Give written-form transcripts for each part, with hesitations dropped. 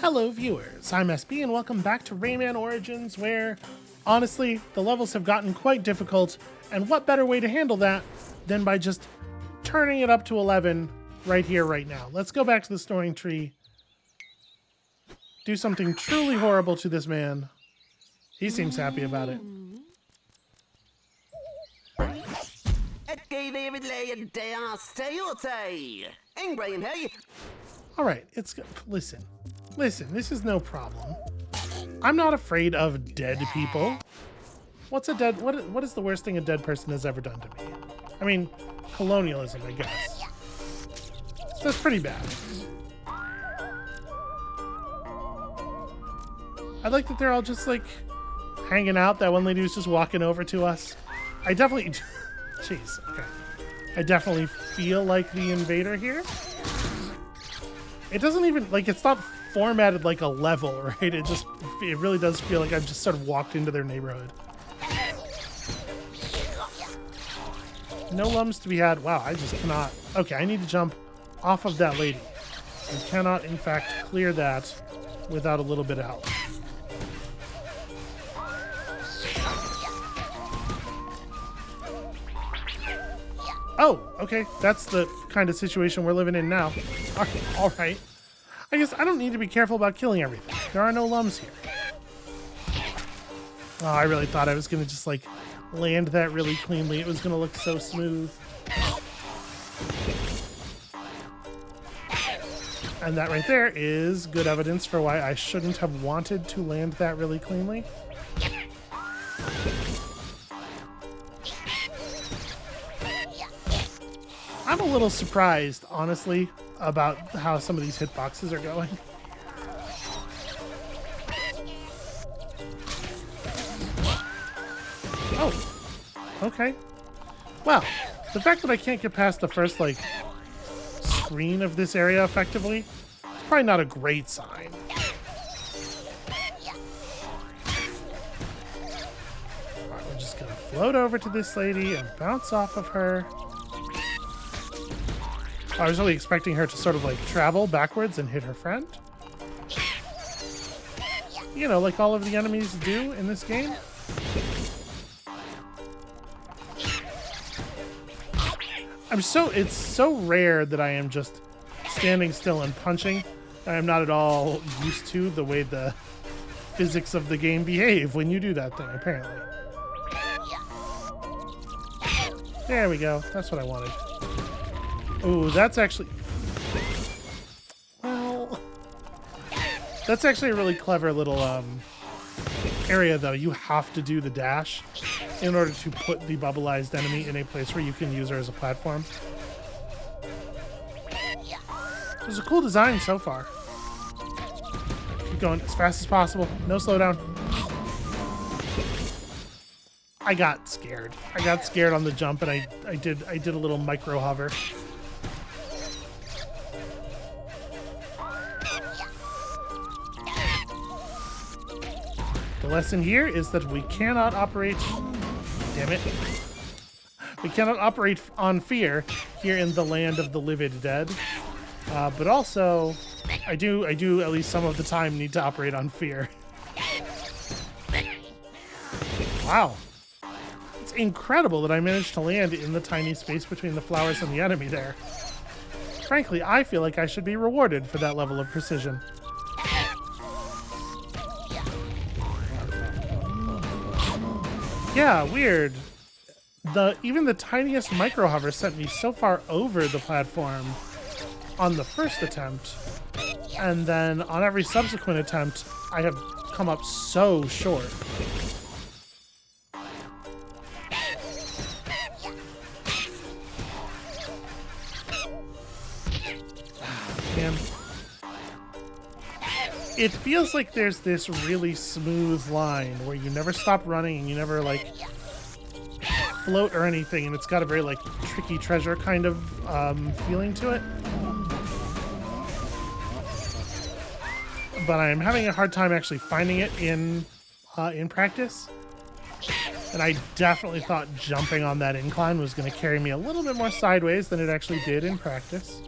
Hello viewers, I'm SB and welcome back to Rayman Origins, where, honestly, the levels have gotten quite difficult, and what better way to handle that than by just turning it up to 11 right here, right now. Let's go back to the storing tree, do something truly horrible to this man. He seems happy about it. Alright, listen, this is no problem. I'm not afraid of dead people. What is the worst thing a dead person has ever done to me? I mean, colonialism, I guess. So that's pretty bad. I like that they're all just like hanging out. That one lady was just walking over to us. I definitely, jeez, okay. I definitely feel like the invader here. It doesn't even, like, it's not formatted like a level, right? It really does feel like I've just sort of walked into their neighborhood. No lums to be had. Wow, I just cannot. Okay, I need to jump off of that lady. I cannot, in fact, clear that without a little bit of help. Oh, okay. That's the kind of situation we're living in now. All right. I guess I don't need to be careful about killing everything. There are no lums here. Oh, I really thought I was going to just, like, land that really cleanly. It was going to look so smooth. And that right there is good evidence for why I shouldn't have wanted to land that really cleanly. I'm a little surprised, honestly, about how some of these hitboxes are going. Oh, okay. Well, the fact that I can't get past the first, like, screen of this area effectively is probably not a great sign. Alright, we're just gonna float over to this lady and bounce off of her. I was really expecting her to sort of like travel backwards and hit her friend. You know, like all of the enemies do in this game. It's so rare that I am just standing still and punching. I am not at all used to the way the physics of the game behave when you do that thing, apparently. There we go. That's what I wanted. Ooh, that's actually... Well... That's actually a really clever little area, though. You have to do the dash in order to put the bubbleized enemy in a place where you can use her as a platform. It's a cool design so far. Keep going as fast as possible. No slowdown. I got scared. I got scared on the jump, and I did a little micro hover. The lesson here is that we cannot operate... Damn it. We cannot operate on fear here in the land of the livid dead. But also, I do at least some of the time need to operate on fear. Wow. It's incredible that I managed to land in the tiny space between the flowers and the enemy there. Frankly, I feel like I should be rewarded for that level of precision. Yeah, weird. Even the tiniest micro hover sent me so far over the platform on the first attempt, and then on every subsequent attempt, I have come up so short. Man. It feels like there's this really smooth line where you never stop running and you never, like, float or anything, and it's got a very, like, tricky treasure kind of feeling to it. But I'm having a hard time actually finding it in practice. And I definitely thought jumping on that incline was going to carry me a little bit more sideways than it actually did in practice.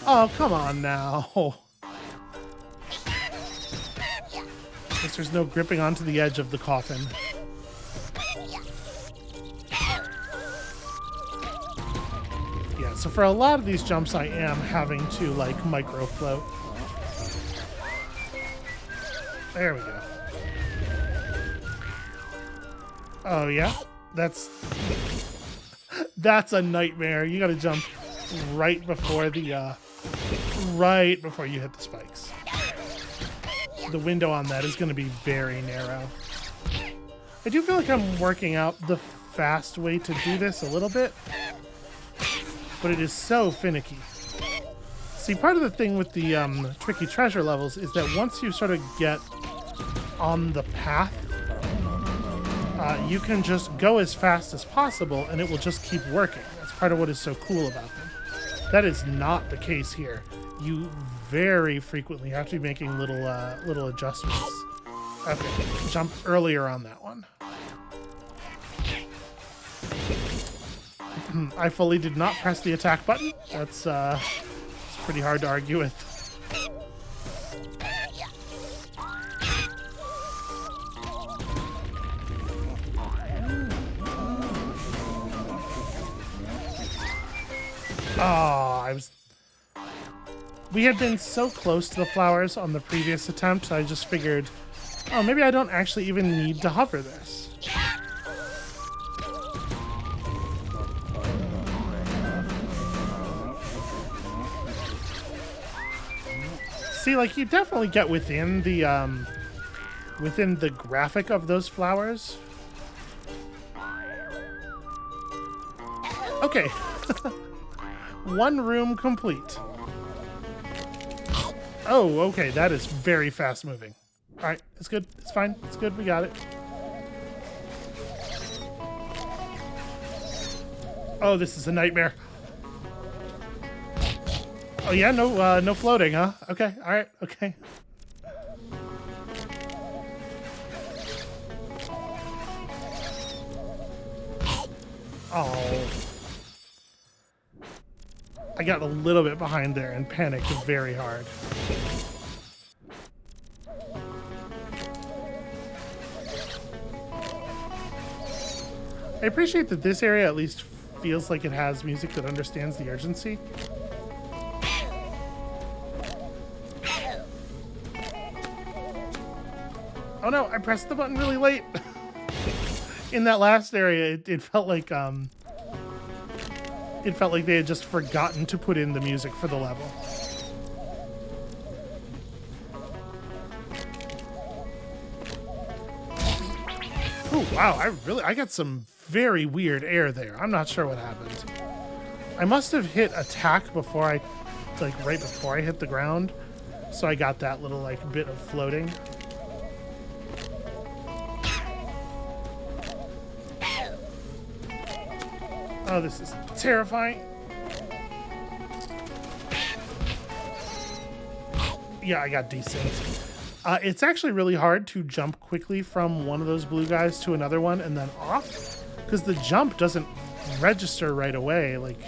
Oh, come on now. Guess there's no gripping onto the edge of the coffin. Yeah, so for a lot of these jumps, I am having to, like, micro float. There we go. Oh, yeah? That's a nightmare. You gotta jump right before the, right before you hit the spikes. The window on that is gonna be very narrow. I do feel like I'm working out the fast way to do this a little bit, but it is so finicky. See, part of the thing with the tricky treasure levels is that once you sort of get on the path, you can just go as fast as possible and it will just keep working. That's part of what is so cool about them. That is not the case here. You very frequently have to be making little adjustments. Okay, jump earlier on that one. I fully did not press the attack button. That's it's pretty hard to argue with. Oh, we had been so close to the flowers on the previous attempt, I just figured, oh, maybe I don't actually even need to hover this. See, like, you definitely get within the graphic of those flowers. Okay. One room complete. Oh, okay, that is very fast moving. All right, it's good, it's fine, it's good, we got it. Oh, this is a nightmare. Oh yeah, no floating, huh? Okay, all right, okay. Oh. I got a little bit behind there and panicked very hard. I appreciate that this area at least feels like it has music that understands the urgency. Oh no, I pressed the button really late. In that last area, it felt like they had just forgotten to put in the music for the level. Oh wow, I got some very weird air there. I'm not sure what happened. I must have hit attack before right before I hit the ground, so I got that little like bit of floating. Oh, this is terrifying. Yeah, I got desynced. It's actually really hard to jump quickly from one of those blue guys to another one and then off, because the jump doesn't register right away. Like,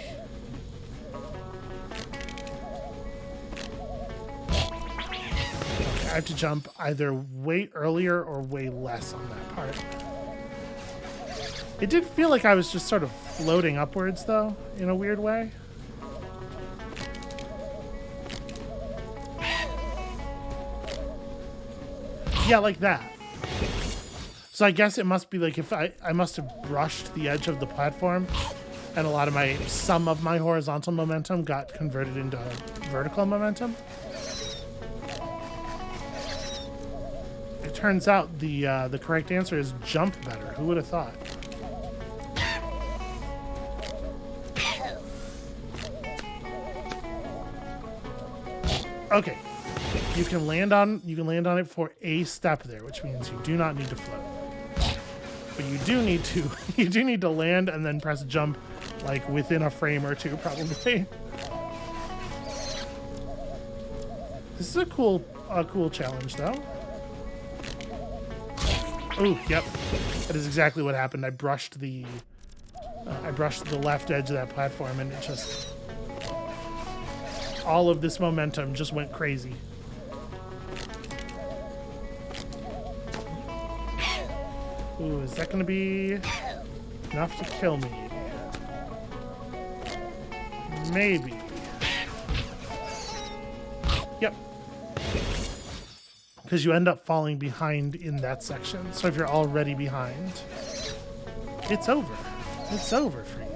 okay, I have to jump either way earlier or way less on that part. It did feel like I was just sort of floating upwards, though, in a weird way. Yeah, like that. So I guess it must be like if I must have brushed the edge of the platform, and some of my horizontal momentum got converted into vertical momentum. It turns out the correct answer is jump better. Who would have thought? Okay, you can land on it for a step there, which means you do not need to float. But you do need to land and then press jump like within a frame or two, probably. This is a cool challenge though. Oh, yep. That is exactly what happened. I brushed the left edge of that platform and it just all of this momentum just went crazy. Ooh, is that going to be enough to kill me? Maybe. Yep. Because you end up falling behind in that section. So if you're already behind, it's over. It's over for you.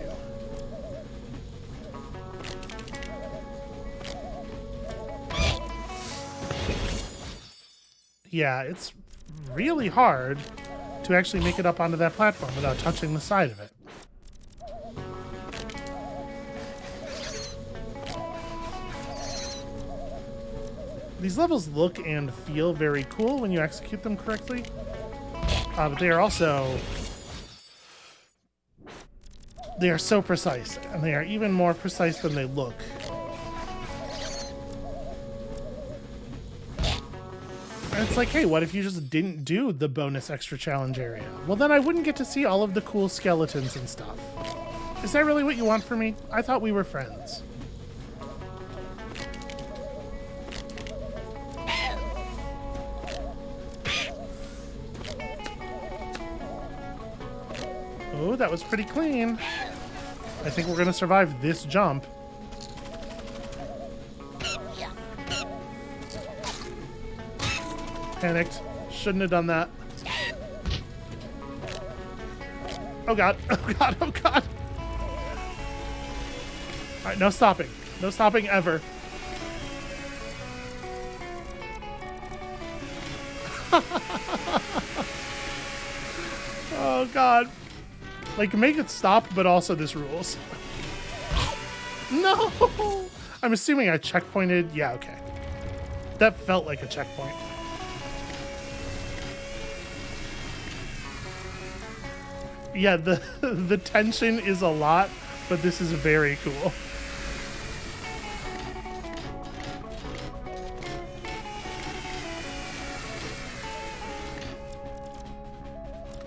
Yeah, it's really hard to actually make it up onto that platform without touching the side of it. These levels look and feel very cool when you execute them correctly, but they are also... they are so precise, and they are even more precise than they look. And it's like, hey, what if you just didn't do the bonus extra challenge area? Well, then I wouldn't get to see all of the cool skeletons and stuff. Is that really what you want from me? I thought we were friends. Oh, that was pretty clean. I think we're going to survive this jump. Panicked. Shouldn't have done that. Oh god. Oh god. Oh god. Alright, no stopping. No stopping ever. Oh god. Like, make it stop, but also this rules. No! I'm assuming I checkpointed. Yeah, okay. That felt like a checkpoint. Yeah, the tension is a lot, but this is very cool.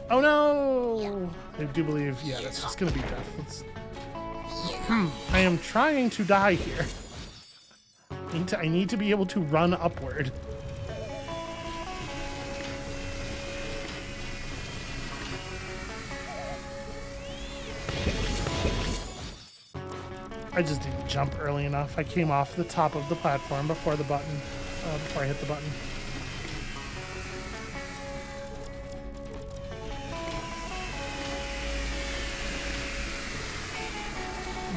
Oh no! I do believe, yeah, that's just gonna be death. I am trying to die here. I need to be able to run upward. I just didn't jump early enough. I came off the top of the platform before the button, before I hit the button.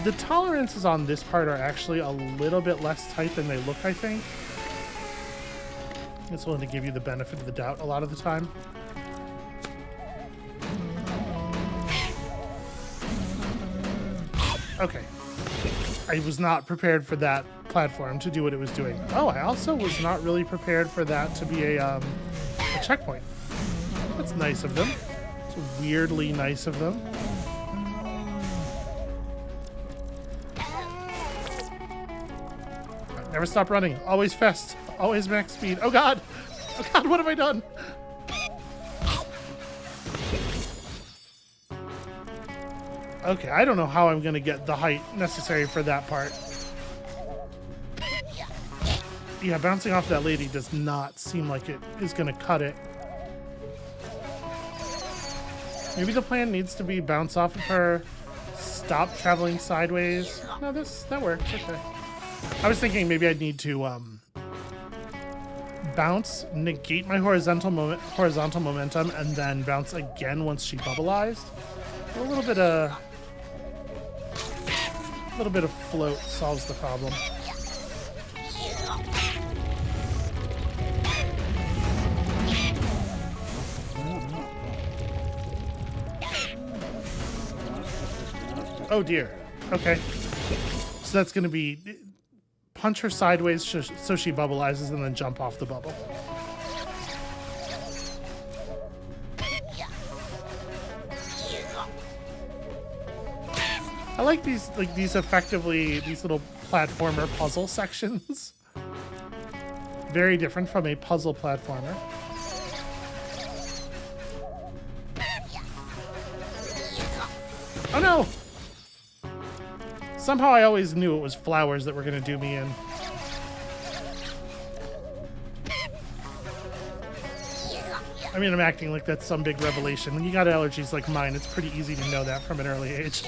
The tolerances on this part are actually a little bit less tight than they look, I think. It's willing to give you the benefit of the doubt a lot of the time. Okay. I was not prepared for that platform to do what it was doing. Oh, I also was not really prepared for that to be a checkpoint. That's nice of them. It's weirdly nice of them. Never stop running. Always fast. Always max speed. Oh god! Oh god, what have I done? Okay, I don't know how I'm gonna get the height necessary for that part. Yeah, bouncing off that lady does not seem like it is gonna cut it. Maybe the plan needs to be bounce off of her, stop traveling sideways. No, that works. Okay. I was thinking maybe I'd need to bounce, negate my horizontal momentum, and then bounce again once she bubbleized. A little bit of float solves the problem. Oh dear. Okay. So that's going to be punch her sideways so she bubbleizes and then jump off the bubble. I like these effectively these little platformer puzzle sections. Very different from a puzzle platformer. Oh no! Somehow I always knew it was flowers that were going to do me in. I mean, I'm acting like that's some big revelation. When you got allergies like mine, it's pretty easy to know that from an early age.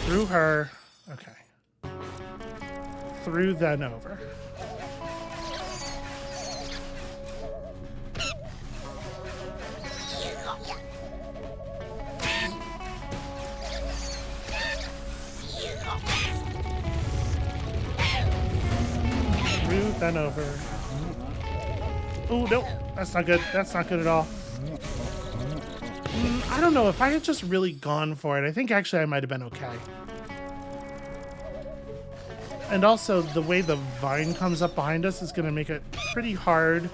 Through her. Okay. Through, then over. Through, then over. Oh, no. That's not good. That's not good at all. I don't know. If I had just really gone for it, I think actually I might have been okay. And also, the way the vine comes up behind us is going to make it pretty hard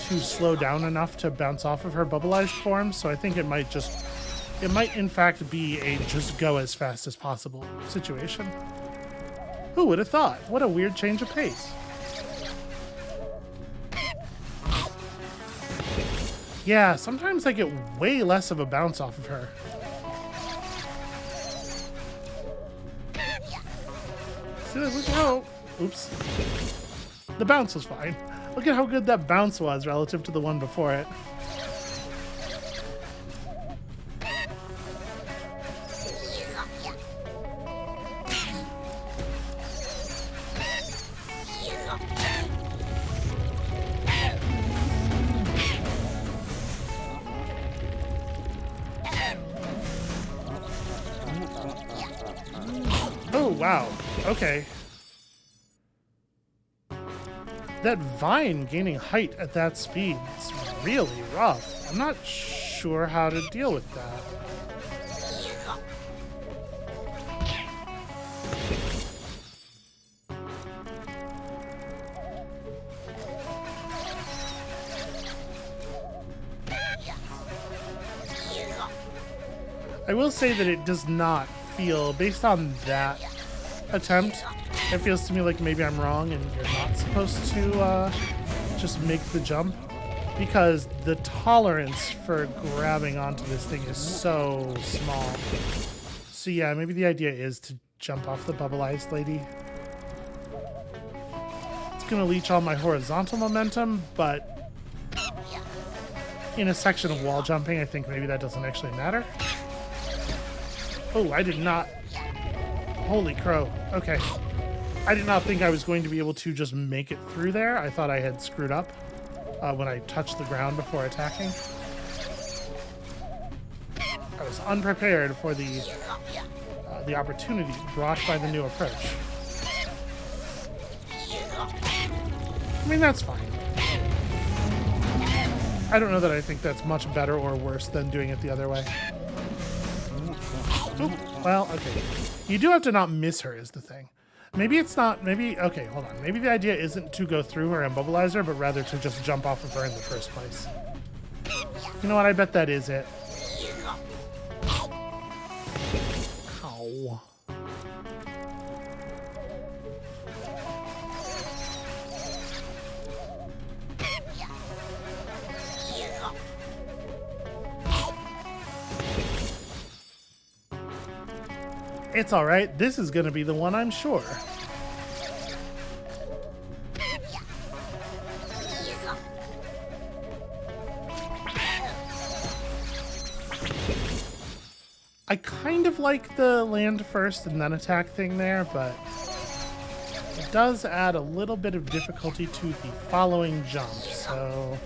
to slow down enough to bounce off of her bubbleized form, so I think it might in fact be a just go as fast as possible situation. Who would have thought? What a weird change of pace. Yeah, sometimes I get way less of a bounce off of her. See, look at how... Oops. The bounce was fine. Look at how good that bounce was relative to the one before it. Oh, wow. Okay. That vine gaining height at that speed is really rough. I'm not sure how to deal with that. I will say that it does not feel, based on that attempt, it feels to me like maybe I'm wrong and you're not supposed to just make the jump, because the tolerance for grabbing onto this thing is so small. So yeah, maybe the idea is to jump off the bubbleized lady. It's gonna leech all my horizontal momentum, but in a section of wall jumping, I think maybe that doesn't actually matter. Oh, I did not... Holy crow. Okay. I did not think I was going to be able to just make it through there. I thought I had screwed up when I touched the ground before attacking. I was unprepared for the opportunity brought by the new approach. I mean, that's fine. I don't know that I think that's much better or worse than doing it the other way. Oop, well, okay. You do have to not miss her is the thing. Maybe it's not, maybe, okay, hold on. Maybe the idea isn't to go through her and bubbleize her, but rather to just jump off of her in the first place. You know what, I bet that is it. Ow. It's all right. This is going to be the one, I'm sure. I kind of like the land first and then attack thing there, but it does add a little bit of difficulty to the following jump, so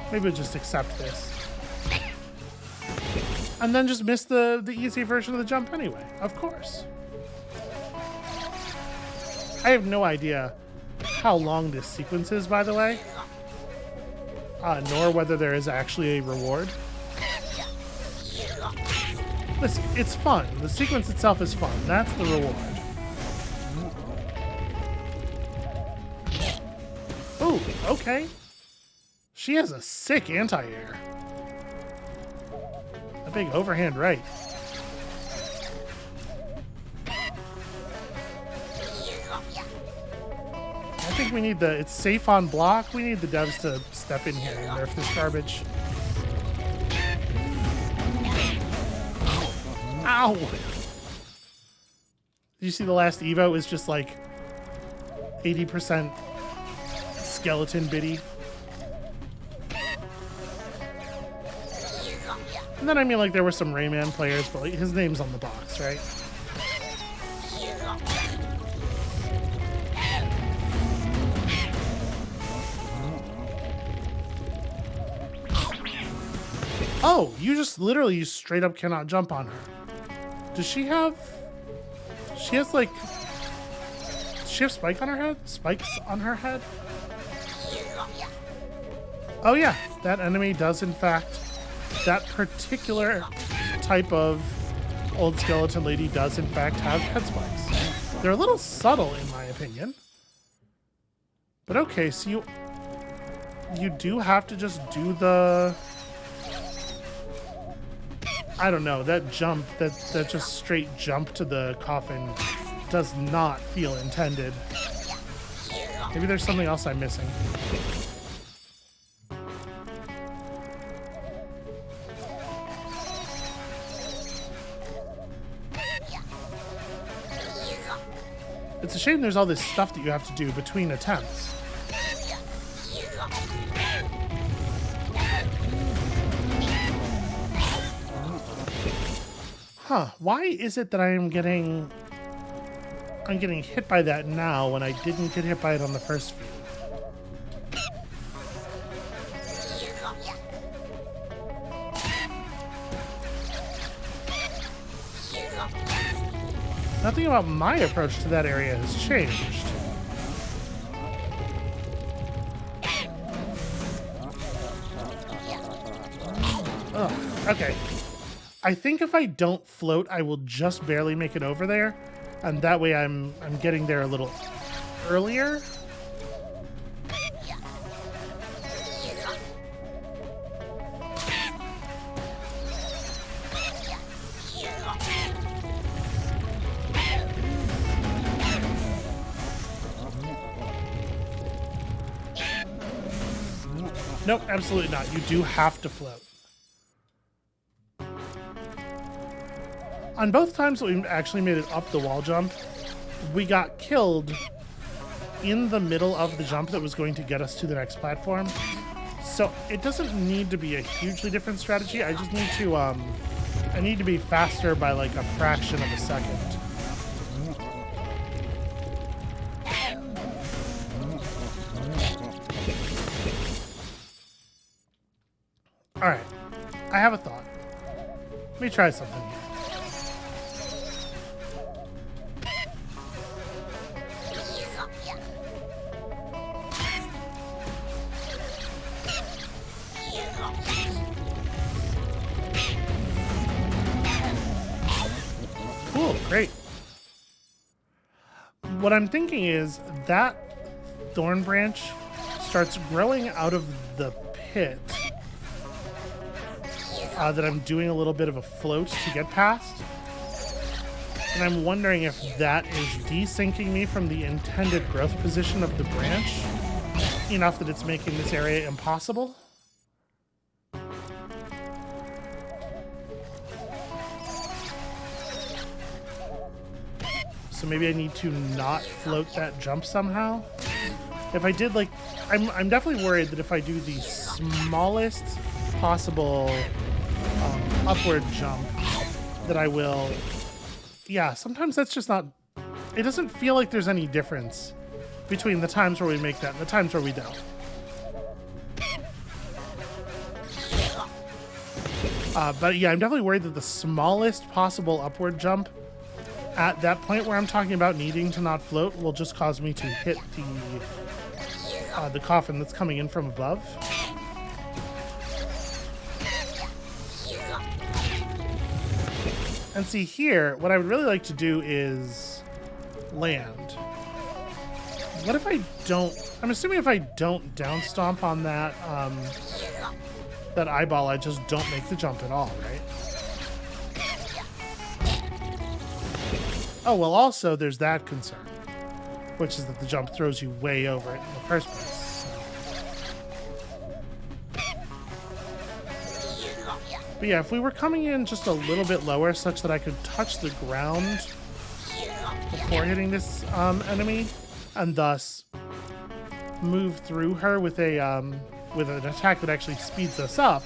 maybe we'll just accept this. And then just miss the easy version of the jump anyway, of course. I have no idea how long this sequence is, by the way, nor whether there is actually a reward. Listen, it's fun. The sequence itself is fun. That's the reward. Ooh, okay. She has a sick anti-air. Big overhand right. I think we need it's safe on block. We need the devs to step in here and nerf this garbage. Ow! Did you see the last Evo is just like 80% skeleton biddy? And then I mean, like, there were some Rayman players, but like, his name's on the box, right? Oh, you just literally straight up cannot jump on her. Does she have... She has, like... Does she have spike on her head? Spikes on her head? Oh, yeah. That enemy does, in fact... That particular type of old skeleton lady does, in fact, have head spikes. They're a little subtle, in my opinion. But okay, so you do have to just do the... I don't know, that jump, that just straight jump to the coffin does not feel intended. Maybe there's something else I'm missing. It's a shame there's all this stuff that you have to do between attempts. Huh, why is it that I'm getting hit by that now when I didn't get hit by it on the first few? Nothing about my approach to that area has changed. Ugh, okay. I think if I don't float, I will just barely make it over there, and that way I'm getting there a little earlier. Nope, absolutely not. You do have to float. On both times that we actually made it up the wall jump, we got killed in the middle of the jump that was going to get us to the next platform. So it doesn't need to be a hugely different strategy. I just need to, I need to be faster by like a fraction of a second. All right, I have a thought. Let me try something here. Cool, great. What I'm thinking is that thorn branch starts growing out of the pit that I'm doing a little bit of a float to get past. And I'm wondering if that is desyncing me from the intended growth position of the branch enough that it's making this area impossible. So maybe I need to not float that jump somehow. If I did, like, I'm definitely worried that if I do the smallest possible upward jump, that I will... Yeah, sometimes that's just not... It doesn't feel like there's any difference between the times where we make that and the times where we don't. But yeah, I'm definitely worried that the smallest possible upward jump at that point where I'm talking about needing to not float will just cause me to hit the coffin that's coming in from above. And see here, what I would really like to do is land. What if I don't... I'm assuming if I don't down stomp on that, that eyeball, I just don't make the jump at all, right? Oh, well, also, there's that concern, which is that the jump throws you way over it in the first place. So. But yeah, if we were coming in just a little bit lower such that I could touch the ground before hitting this enemy, and thus move through her with an attack that actually speeds us up,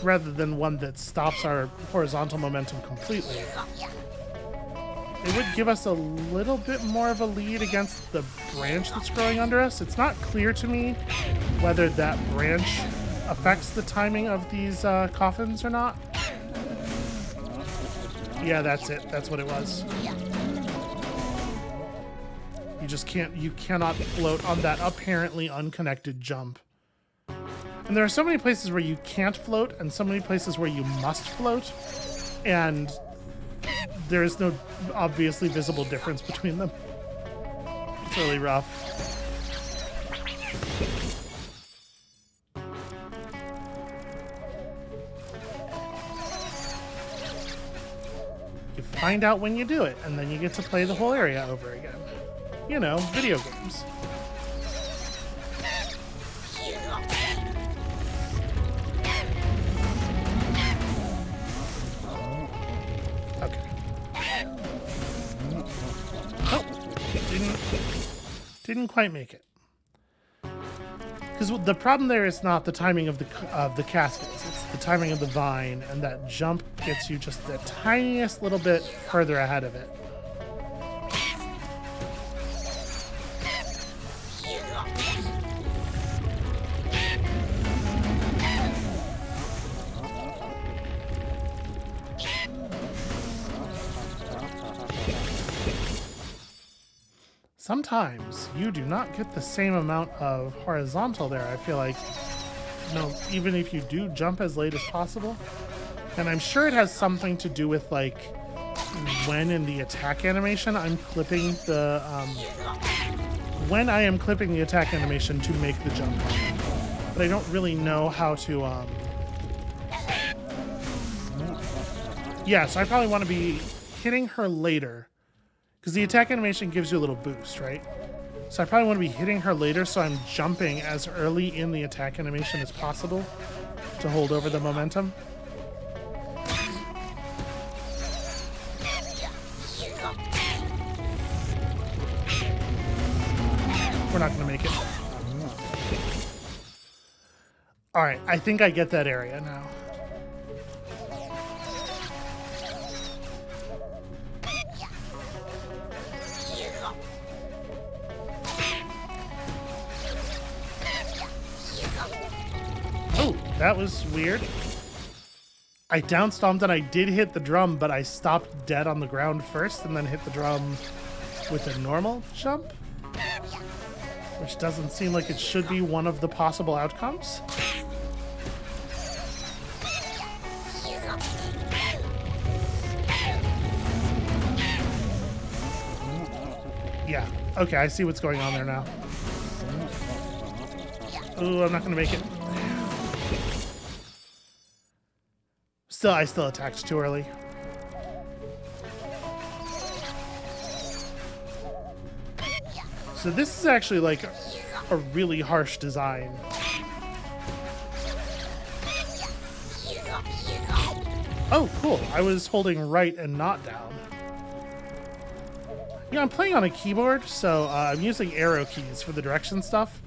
rather than one that stops our horizontal momentum completely, it would give us a little bit more of a lead against the branch that's growing under us. It's not clear to me whether that branch affects the timing of these coffins or not. Yeah, that's it. That's what it was. You cannot float on that apparently unconnected jump. And there are so many places where you can't float and so many places where you must float, and there is no obviously visible difference between them. It's really rough. You find out when you do it, and then you get to play the whole area over again. You know, video games. Okay. Oh, didn't quite make it. Because the problem there is not the timing of the caskets; it's the timing of the vine, and that jump gets you just the tiniest little bit further ahead of it. Sometimes you do not get the same amount of horizontal there, I feel like. No, even if you do jump as late as possible. And I'm sure it has something to do with, like, when in the attack animation I'm clipping the, when I am clipping the attack animation to make the jump. But I don't really know how to, yeah, so I probably want to be hitting her later. Because the attack animation gives you a little boost, right? So I probably want to be hitting her later, so I'm jumping as early in the attack animation as possible to hold over the momentum. We're not going to make it. Alright, I think I get that area now. That was weird. I down stomped and I did hit the drum, but I stopped dead on the ground first and then hit the drum with a normal jump, which doesn't seem like it should be one of the possible outcomes. Yeah, okay, I see what's going on there now. Ooh, I'm not gonna make it. I still attacked too early. So this is actually like a really harsh design. Oh, cool. I was holding right and not down. Yeah, I'm playing on a keyboard, so I'm using arrow keys for the direction stuff.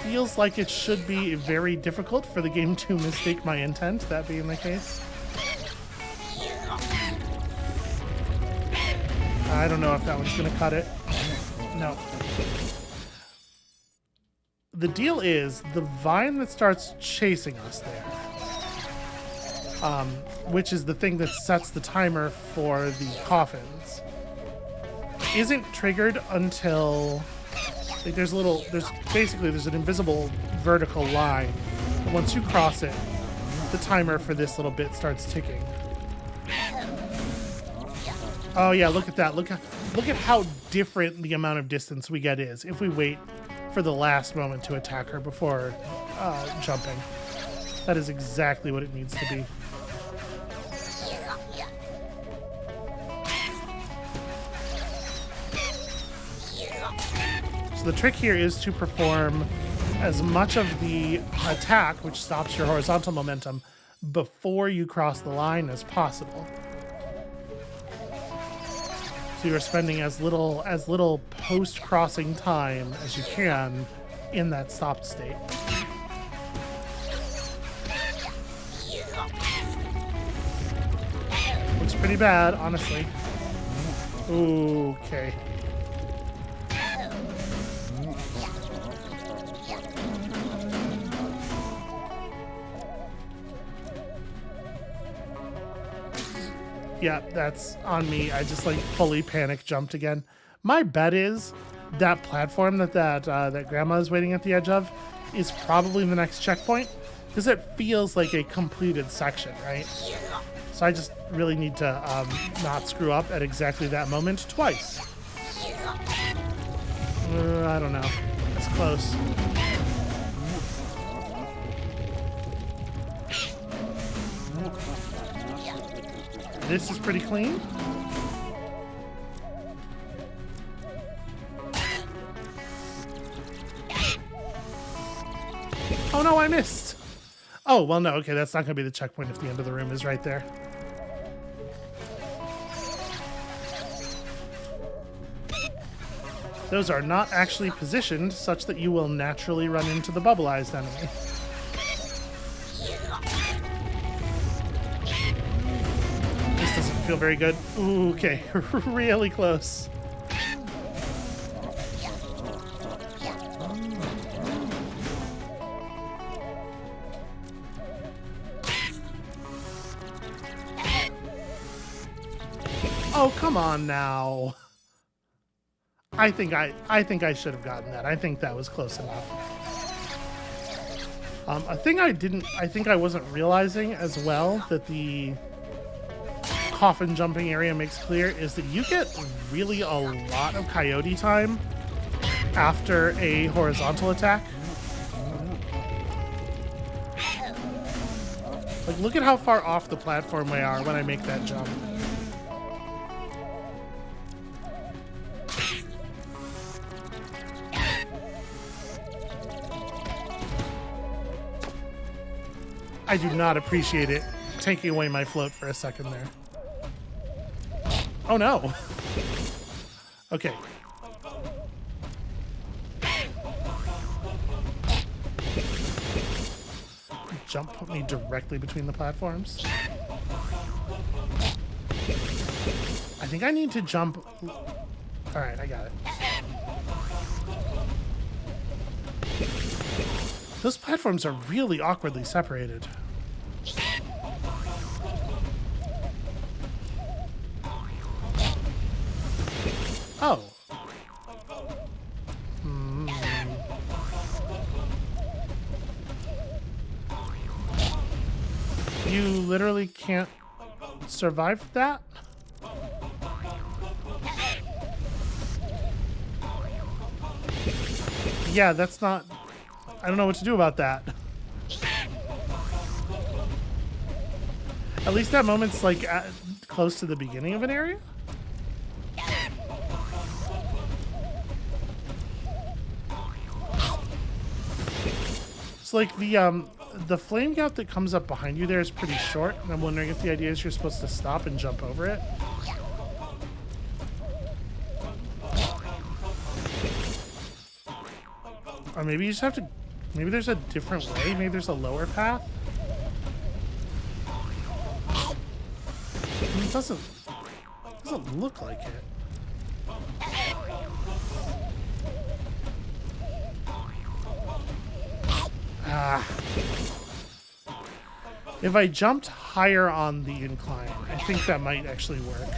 Feels like it should be very difficult for the game to mistake my intent, that being the case. I don't know if that one's going to cut it. No. The deal is, the vine that starts chasing us there, which is the thing that sets the timer for the coffins, isn't triggered until... Like there's an invisible vertical line. And once you cross it, the timer for this little bit starts ticking. Oh yeah, look at that. Look at how different the amount of distance we get is if we wait for the last moment to attack her before jumping. That is exactly what it needs to be. So the trick here is to perform as much of the attack, which stops your horizontal momentum, before you cross the line as possible. So you're spending as little post-crossing time as you can in that stopped state. Looks pretty bad, honestly. Okay. Yeah, that's on me. I just like fully panic jumped again. My bet is that platform that grandma is waiting at the edge of is probably the next checkpoint because it feels like a completed section, right? So I just really need to not screw up at exactly that moment twice. I don't know. It's close. This is pretty clean. Oh no, I missed. Oh, well, no, okay, that's not going to be the checkpoint if the end of the room is right there. Those are not actually positioned such that you will naturally run into the bubbleized enemy. This doesn't feel very good. Ooh, okay, really close. Oh, come on now. I think I should have gotten that. I think that was close enough. A thing I think I wasn't realizing as well that the coffin jumping area makes clear is that you get really a lot of coyote time after a horizontal attack. Like, look at how far off the platform we are when I make that jump. I do not appreciate it taking away my float for a second there. Oh no. Okay. Jump put me directly between the platforms. I think I need to jump. All right, I got it. Those platforms are really awkwardly separated. Oh. You literally can't survive that? Yeah, that's not... I don't know what to do about that. At least that moment's like close to the beginning of an area. So like the flame gout that comes up behind you there is pretty short, and I'm wondering if the idea is you're supposed to stop and jump over it. Or maybe you just have to... Maybe there's a different way. Maybe there's a lower path. It doesn't look like it. Ah. If I jumped higher on the incline, I think that might actually work.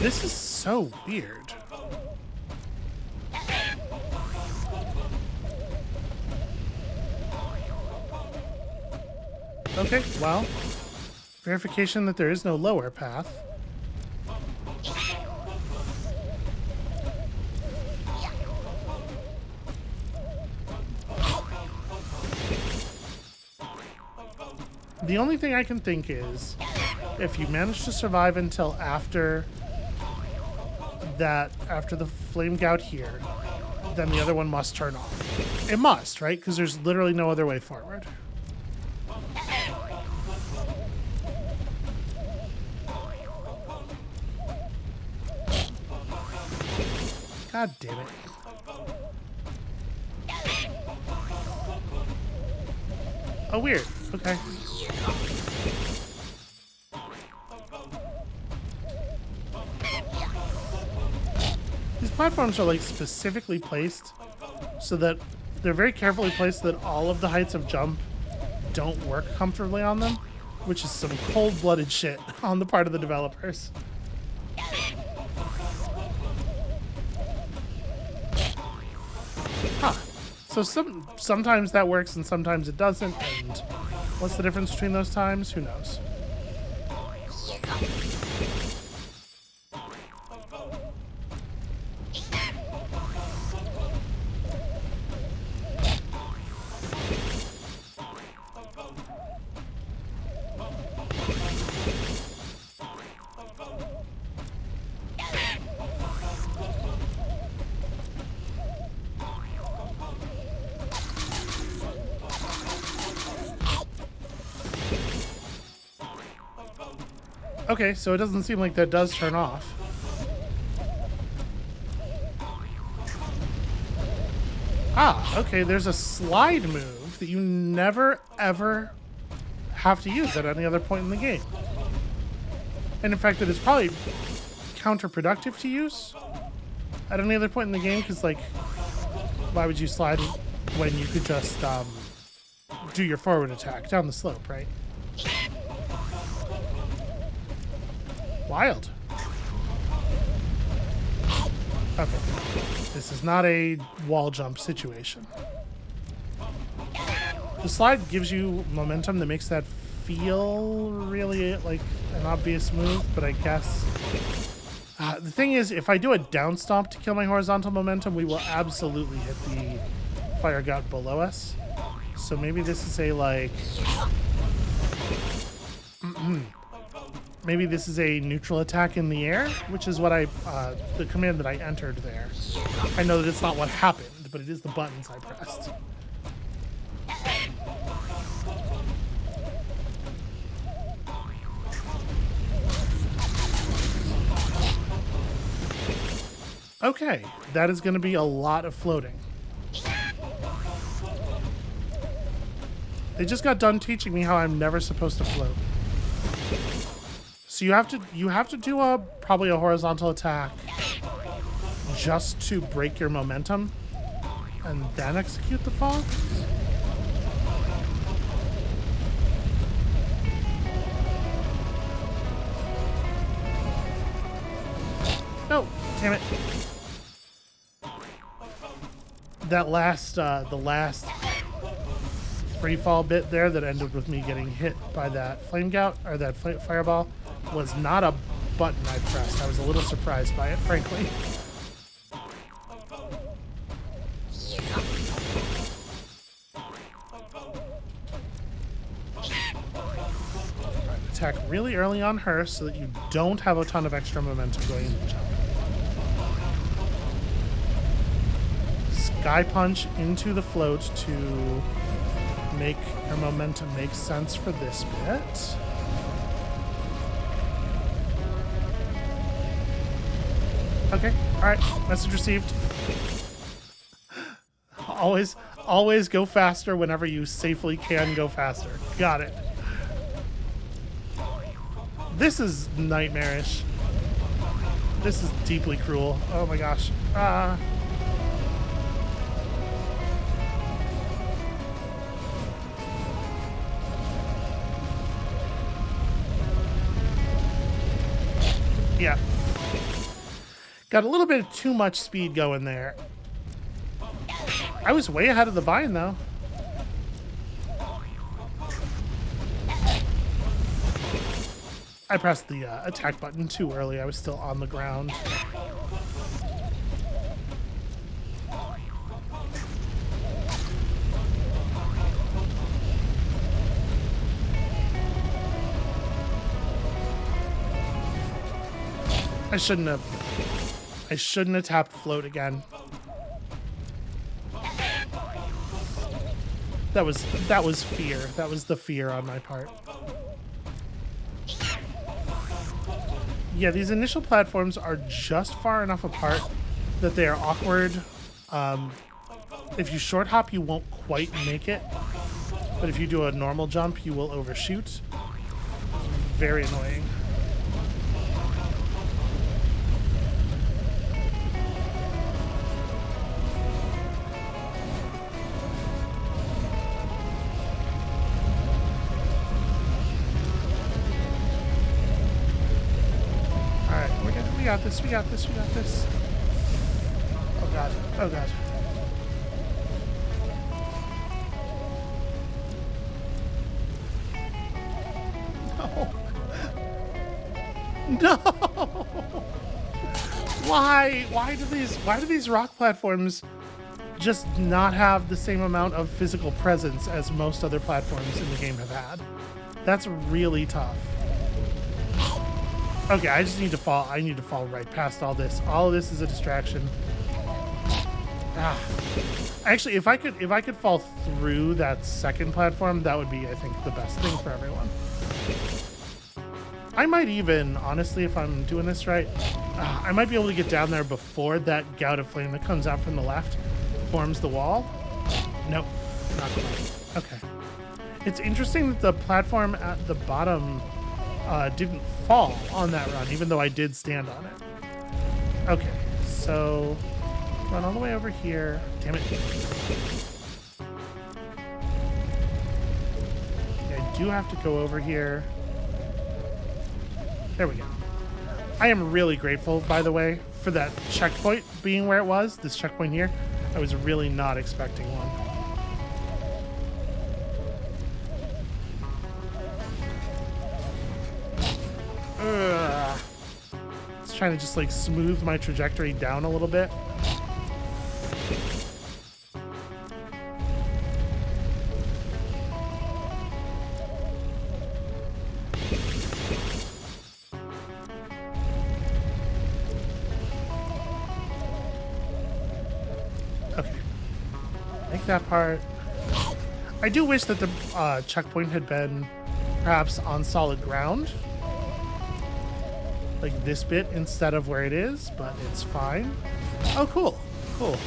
This is so weird. Okay, well, verification that there is no lower path. The only thing I can think is if you manage to survive until after the flame gout here, then the other one must turn off. It must, right? Because there's literally no other way forward. God damn it. Oh, weird. Okay. These platforms are like specifically placed so that they're very carefully placed that all of the heights of jump don't work comfortably on them, which is some cold-blooded shit on the part of the developers. Huh. So sometimes that works and sometimes it doesn't, and what's the difference between those times? Who knows? Okay, so it doesn't seem like that does turn off. Ah, okay, there's a slide move that you never, ever have to use at any other point in the game. And in fact, it is probably counterproductive to use at any other point in the game, because, like, why would you slide when you could just do your forward attack down the slope, right? Wild. Okay. This is not a wall jump situation. The slide gives you momentum that makes that feel really like an obvious move, but I guess... the thing is, if I do a down stomp to kill my horizontal momentum, we will absolutely hit the fire gout below us. So maybe this is a, like... Maybe this is a neutral attack in the air, which is what the command that I entered there. I know that it's not what happened, but it is the buttons I pressed. Okay, that is going to be a lot of floating. They just got done teaching me how I'm never supposed to float. So you have to do probably a horizontal attack just to break your momentum and then execute the fall. No, damn it. That last the last free fall bit there that ended with me getting hit by that flame gout or that fireball was not a button I pressed. I was a little surprised by it, frankly. Right, attack really early on her so that you don't have a ton of extra momentum going into the jump. Sky punch into the float to make your momentum make sense for this bit. Okay, alright, message received. Always go faster whenever you safely can go faster. Got it. This is nightmarish. This is deeply cruel. Oh my gosh. Yeah. Got a little bit of too much speed going there. I was way ahead of the vine, though. I pressed the attack button too early. I was still on the ground. I shouldn't have tapped float again. That was fear. That was the fear on my part. Yeah, these initial platforms are just far enough apart that they are awkward. If you short hop, you won't quite make it. But if you do a normal jump, you will overshoot. Very annoying. Alright, we got this, we got this, we got this. Oh god, oh god. No. Why do these rock platforms just not have the same amount of physical presence as most other platforms in the game have had? That's really tough. Okay, I just need to fall. I need to fall right past all this. All of this is a distraction. Actually, if I could fall through that second platform, that would be, I think, the best thing for everyone. I might even, honestly, if I'm doing this right, I might be able to get down there before that gout of flame that comes out from the left forms the wall. Nope, not quite. Okay. It's interesting that the platform at the bottom didn't fall on that run, even though I did stand on it. Okay, so run all the way over here. Damn it. I do have to go over here. There we go. I am really grateful, by the way, for that checkpoint being where it was, this checkpoint here. I was really not expecting one. Ugh. It's trying to just like smooth my trajectory down a little bit. That part. I do wish that the checkpoint had been perhaps on solid ground, like this bit instead of where it is, but it's fine. Oh, cool. Cool.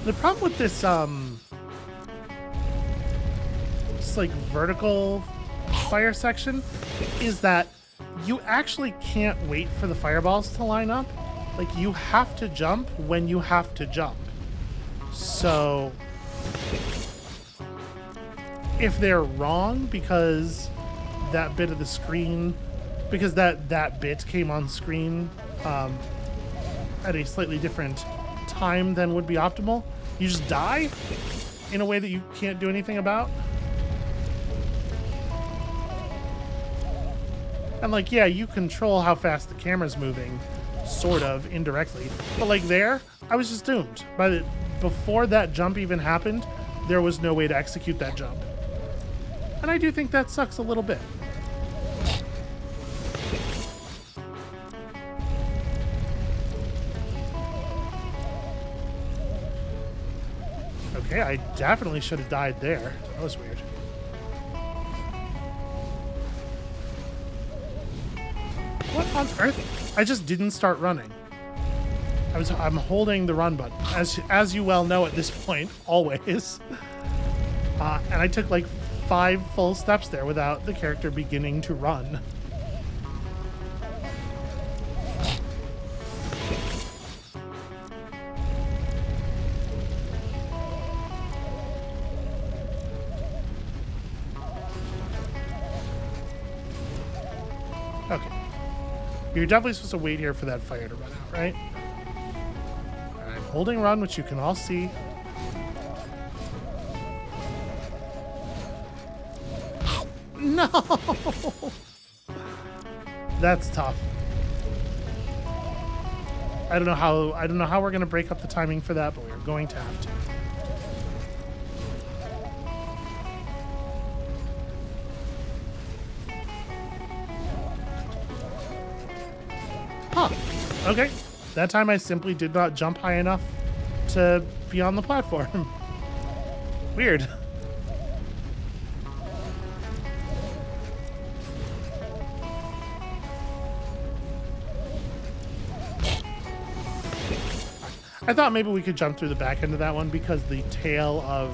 The problem with this just like vertical fire section is that you actually can't wait for the fireballs to line up. Like, you have to jump when you have to jump. So if they're wrong because that bit of the screen, because that bit came on screen at a slightly different time than would be optimal, you just die in a way that you can't do anything about. And like, yeah, you control how fast the camera's moving, sort of, indirectly. But like there, I was just doomed. Before that jump even happened, there was no way to execute that jump. And I do think that sucks a little bit. Okay, I definitely should have died there. That was weird. What on earth? I just didn't start running. I'm holding the run button, as you well know at this point, always. And I took like 5 full steps there without the character beginning to run. Okay. You're definitely supposed to wait here for that fire to run out, right? I'm holding run, which you can all see. No! That's tough. I don't know how we're gonna break up the timing for that, but we're going to have to. Okay, that time I simply did not jump high enough to be on the platform. Weird. I thought maybe we could jump through the back end of that one because the tail of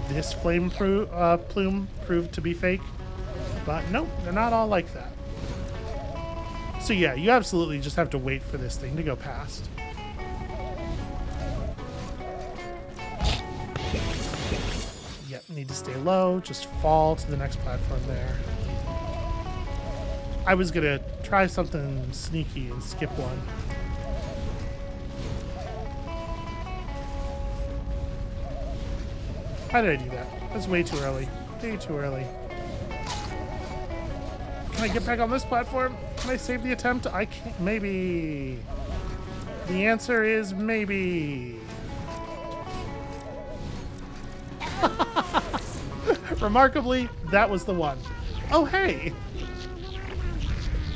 this flame plume proved to be fake. But nope, they're not all like that. So yeah, you absolutely just have to wait for this thing to go past. Yep, need to stay low, just fall to the next platform there. I was gonna try something sneaky and skip one. How did I do that? That's way too early. Way too early. Can I get back on this platform? Can I save the attempt? I can't. Maybe. The answer is maybe. Remarkably, that was the one. Oh, hey.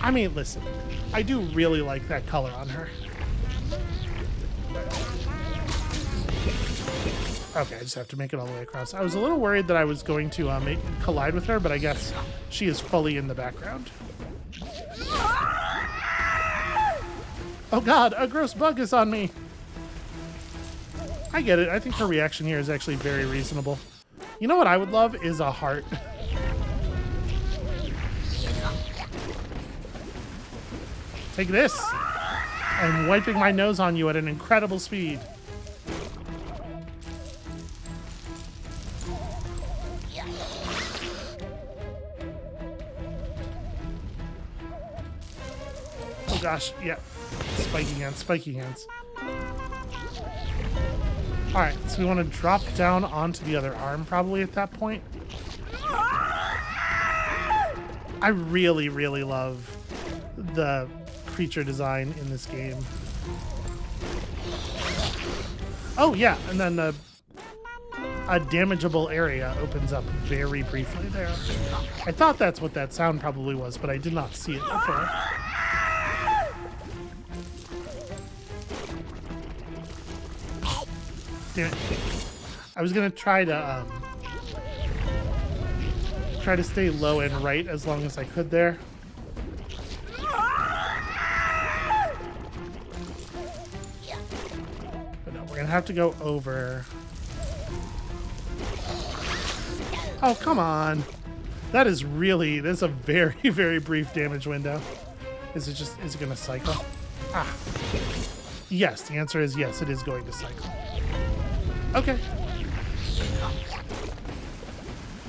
I mean, listen. I do really like that color on her. Okay, I just have to make it all the way across. I was a little worried that I was going to collide with her, but I guess she is fully in the background. Oh god, a gross bug is on me! I get it. I think her reaction here is actually very reasonable. You know what I would love is a heart. Take this! I'm wiping my nose on you at an incredible speed. Oh gosh, yeah. Spiky hands, spiky hands. Alright, so we want to drop down onto the other arm probably at that point. I really, really love the creature design in this game. Oh yeah, and then a damageable area opens up very briefly there. I thought that's what that sound probably was, but I did not see it before. Damn it. I was gonna try to stay low and right as long as I could there. But no, we're gonna have to go over. Oh, come on. That's a very, very brief damage window. Is it gonna cycle? Ah. Yes, the answer is yes, it is going to cycle. Okay.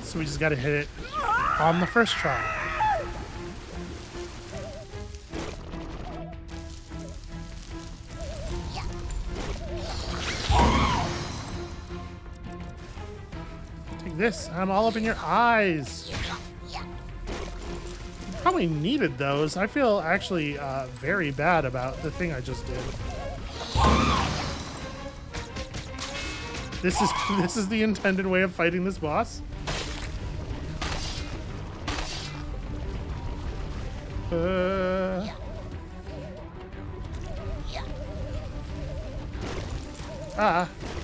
So we just gotta hit it on the first try. Take this. I'm all up in your eyes. Probably needed those. I feel actually very bad about the thing I just did. This is the intended way of fighting this boss.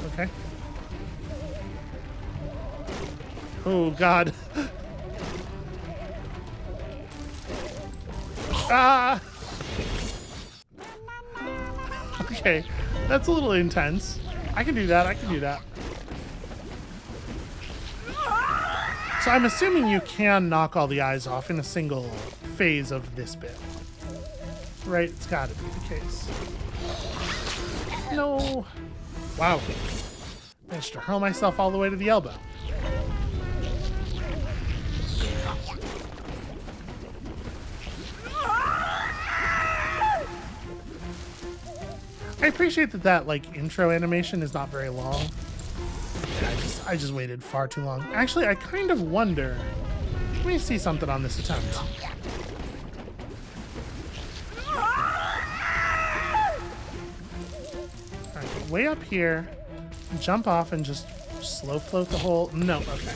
Okay. Oh god. Ah. Okay, that's a little intense. I can do that. I can do that. So I'm assuming you can knock all the eyes off in a single phase of this bit. Right? It's gotta be the case. No. Wow. Managed to hurl myself all the way to the elbow. I appreciate that like intro animation is not very long. Yeah, I just waited far too long. Actually, I kind of wonder. Let me see something on this attempt. Alright, way up here, jump off and just slow float the whole. No, okay.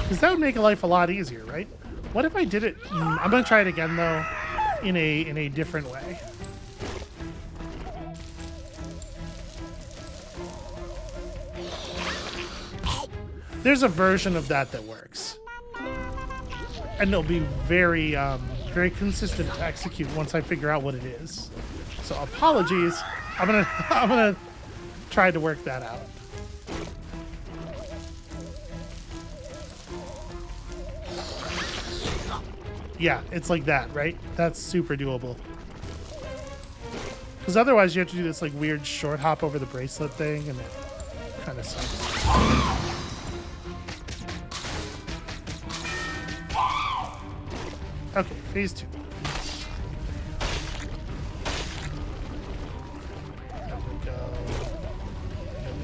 Because that would make life a lot easier, right? What if I did it? I'm gonna try it again though, in a different way. There's a version of that works, and it'll be very very consistent to execute once I figure out what it is. So apologies. I'm gonna try to work that out. Yeah, it's like that, right? That's super doable. Because otherwise you have to do this like weird short hop over the bracelet thing, and it kind of sucks. Okay, phase 2. There we go.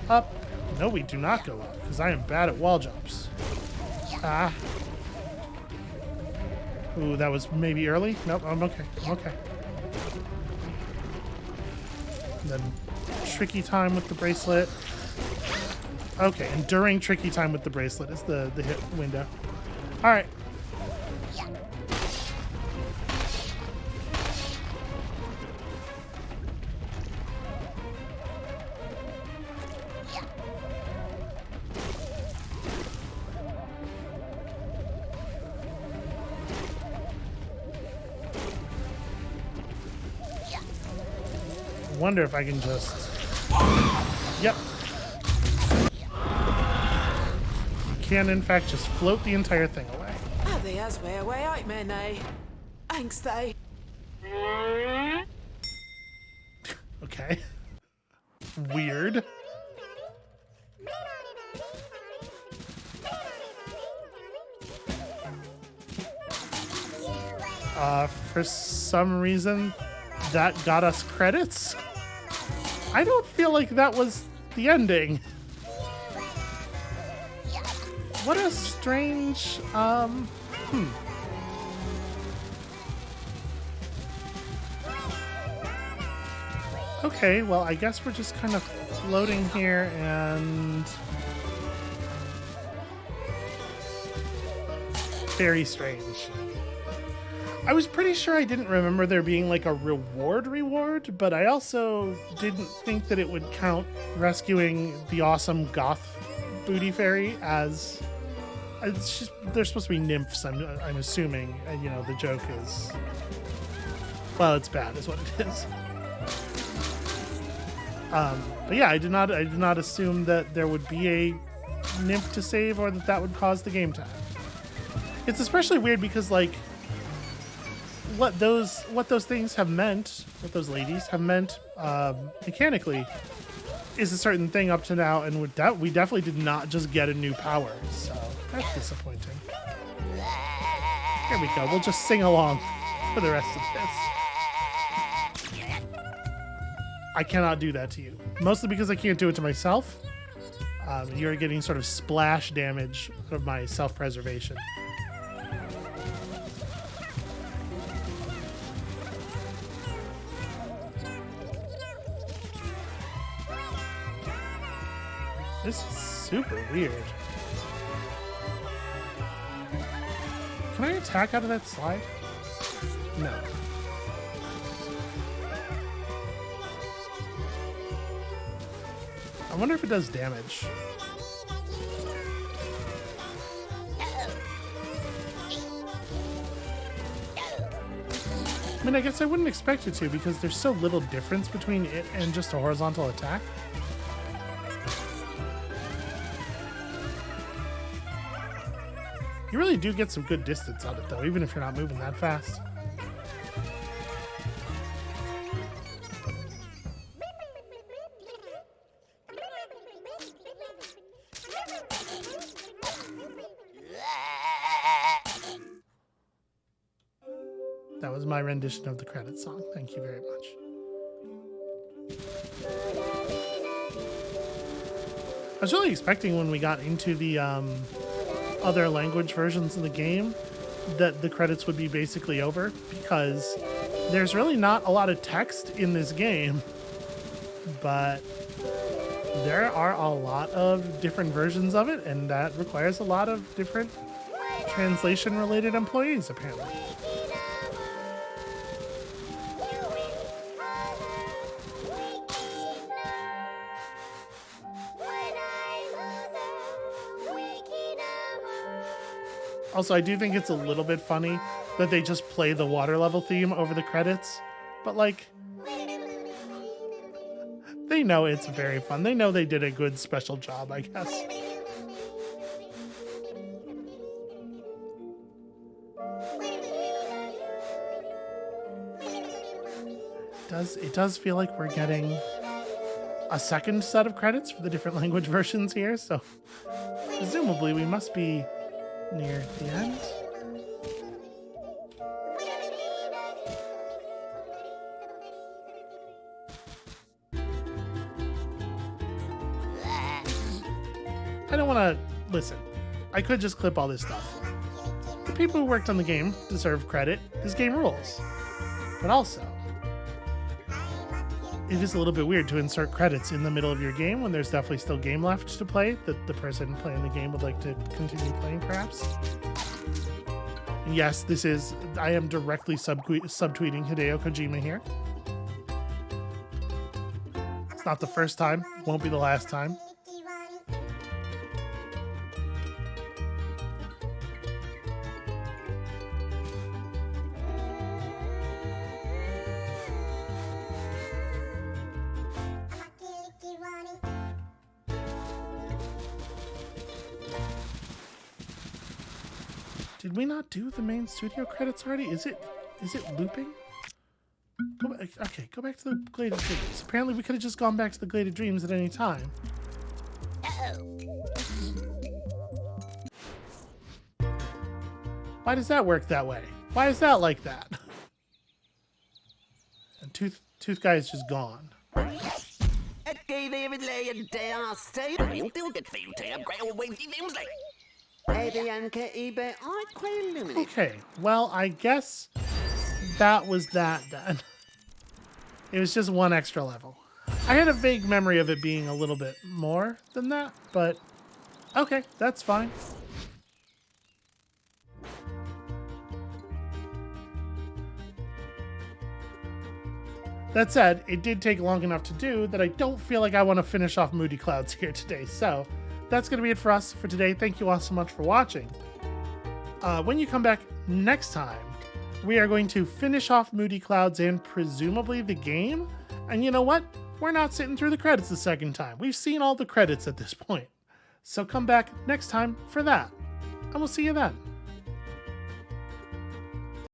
Up. No, we do not go up, because I am bad at wall jumps. Ah. Ooh, that was maybe early? Nope, I'm okay. I'm okay. And then tricky time with the bracelet. Okay, and during tricky time with the bracelet is the hit window. All right. Wonder if I can just... Yep. You can, in fact, just float the entire thing away. Okay. Weird. For some reason, that got us credits. I don't feel like that was the ending. What a strange, Okay, well, I guess we're just kind of floating here and... Very strange. I was pretty sure I didn't remember there being like a reward, but I also didn't think that it would count rescuing the awesome goth booty fairy as... It's just, they're supposed to be nymphs, I'm assuming. And, you know, the joke is... Well, it's bad is what it is. But yeah, I did not assume that there would be a nymph to save or that would cause the game time. It's especially weird because, like, what those things have meant, what those ladies have meant mechanically is a certain thing up to now, and we definitely did not just get a new power, so that's disappointing. Here we go. We'll just sing along for the rest of this. I cannot do that to you, mostly because I can't do it to myself. You're getting sort of splash damage of my self-preservation. This is super weird. Can I attack out of that slide? No. I wonder if it does damage. I mean, I guess I wouldn't expect it to because there's so little difference between it and just a horizontal attack. You really do get some good distance on it, though, even if you're not moving that fast. That was my rendition of the credits song. Thank you very much. I was really expecting when we got into the other language versions of the game that the credits would be basically over, because there's really not a lot of text in this game, but there are a lot of different versions of it, and that requires a lot of different translation-related employees, apparently. Also, I do think it's a little bit funny that they just play the water level theme over the credits, but like, they know it's very fun. They know they did a good special job, I guess. It does feel like we're getting a second set of credits for the different language versions here, so presumably we must be near the end. I don't want to listen. I could just clip all this stuff. The people who worked on the game deserve credit. This game rules. But also, it is a little bit weird to insert credits in the middle of your game when there's definitely still game left to play that the person playing the game would like to continue playing, perhaps. And yes, I am directly subtweeting Hideo Kojima here. It's not the first time, won't be the last time. Did we not do the main studio credits already? Is it looping? Go back to the Gladed Dreams. Apparently we could have just gone back to the Gladed Dreams at any time. Why does that work that way? Why is that like that? And Tooth Guy is just gone. Okay, well, I guess that was that then. It was just one extra level. I had a vague memory of it being a little bit more than that, but okay, that's fine. That said, it did take long enough to do that I don't feel like I want to finish off Moody Clouds here today, so that's going to be it for us for today. Thank you all so much for watching. When you come back next time, we are going to finish off Moody Clouds and presumably the game. And you know what? We're not sitting through the credits the second time. We've seen all the credits at this point. So come back next time for that. And we'll see you then.